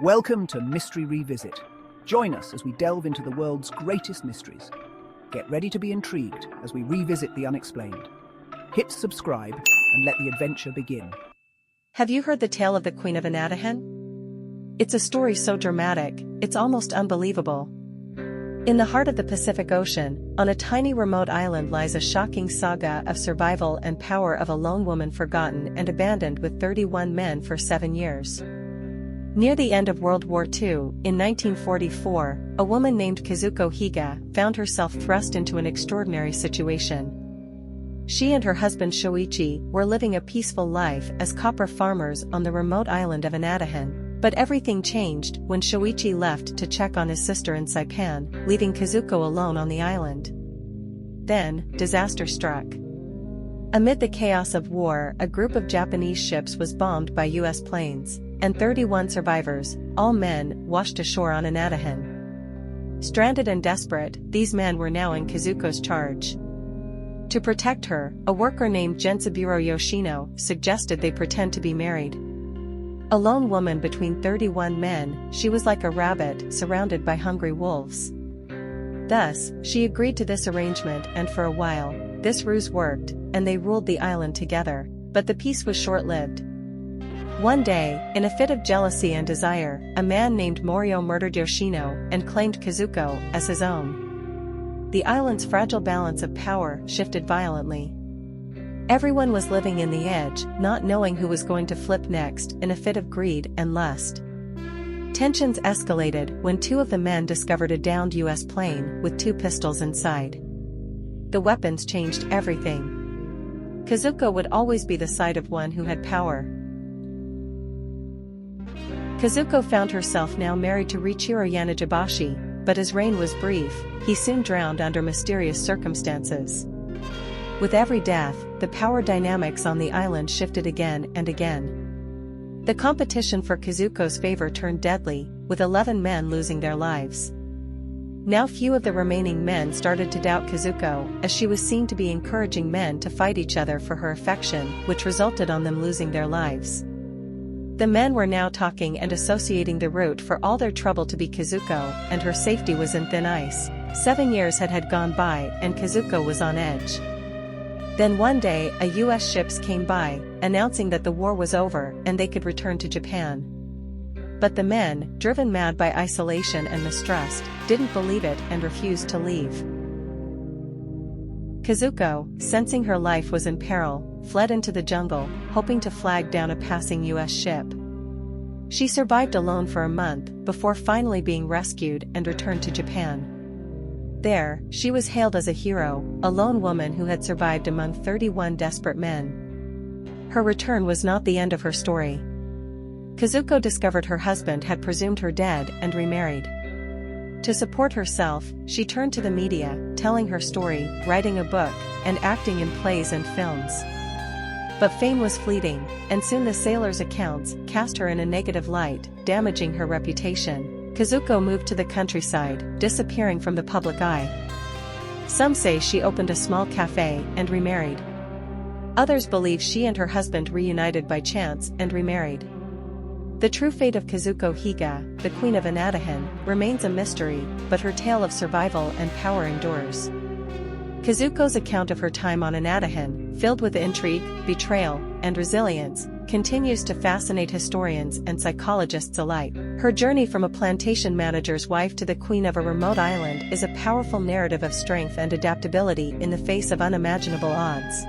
Welcome to Mystery Revisit. Join us as we delve into the world's greatest mysteries. Get ready to be intrigued as we revisit the unexplained. Hit subscribe and let the adventure begin. Have you heard the tale of the Queen of Anatahan? It's a story so dramatic, it's almost unbelievable. In the heart of the Pacific Ocean, on a tiny remote island lies a shocking saga of survival and power of a lone woman forgotten and abandoned with 31 men for 7 years. Near the end of World War II, in 1944, a woman named Kazuko Higa found herself thrust into an extraordinary situation. She and her husband Shoichi were living a peaceful life as copper farmers on the remote island of Anatahan. But everything changed when Shoichi left to check on his sister in Saipan, leaving Kazuko alone on the island. Then, disaster struck. Amid the chaos of war, a group of Japanese ships was bombed by US planes, and 31 survivors, all men, washed ashore on Anatahan. Stranded and desperate, these men were now in Kazuko's charge. To protect her, a worker named Jensaburo Yoshino suggested they pretend to be married. A lone woman between 31 men, she was like a rabbit surrounded by hungry wolves. Thus, she agreed to this arrangement, and for a while, this ruse worked, and they ruled the island together. But the peace was short-lived. One day, in a fit of jealousy and desire, a man named Morio murdered Yoshino and claimed Kazuko as his own. The island's fragile balance of power shifted violently. Everyone was living in the edge, not knowing who was going to flip next, in a fit of greed and lust. Tensions escalated when 2 of the men discovered a downed US plane with 2 pistols inside. The weapons changed everything. Kazuko would always be the side of one who had power. Kazuko found herself now married to Riichiro Yanagibashi, but his reign was brief. He soon drowned under mysterious circumstances. With every death, the power dynamics on the island shifted again and again. The competition for Kazuko's favor turned deadly, with 11 men losing their lives. Now few of the remaining men started to doubt Kazuko, as she was seen to be encouraging men to fight each other for her affection, which resulted on them losing their lives. The men were now talking and associating the route for all their trouble to be Kazuko, and her safety was in thin ice. 7 years had gone by, and Kazuko was on edge. Then one day, a US ships came by, announcing that the war was over and they could return to Japan. But the men, driven mad by isolation and mistrust, didn't believe it and refused to leave. Kazuko, sensing her life was in peril, fled into the jungle, hoping to flag down a passing US ship. She survived alone for a month, before finally being rescued and returned to Japan. There, she was hailed as a hero, a lone woman who had survived among 31 desperate men. Her return was not the end of her story. Kazuko discovered her husband had presumed her dead and remarried. To support herself, she turned to the media, telling her story, writing a book, and acting in plays and films. But fame was fleeting, and soon the sailors' accounts cast her in a negative light, damaging her reputation. Kazuko moved to the countryside, disappearing from the public eye. Some say she opened a small cafe and remarried. Others believe she and her husband reunited by chance and remarried. The true fate of Kazuko Higa, the Queen of Anatahan, remains a mystery, but her tale of survival and power endures. Kazuko's account of her time on Anatahan, filled with intrigue, betrayal, and resilience, continues to fascinate historians and psychologists alike. Her journey from a plantation manager's wife to the queen of a remote island is a powerful narrative of strength and adaptability in the face of unimaginable odds.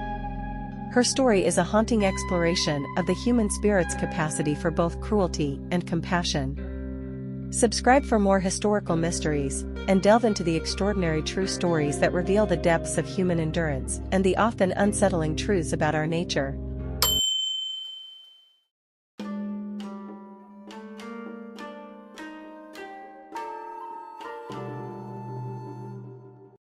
Her story is a haunting exploration of the human spirit's capacity for both cruelty and compassion. Subscribe for more historical mysteries, and delve into the extraordinary true stories that reveal the depths of human endurance and the often unsettling truths about our nature.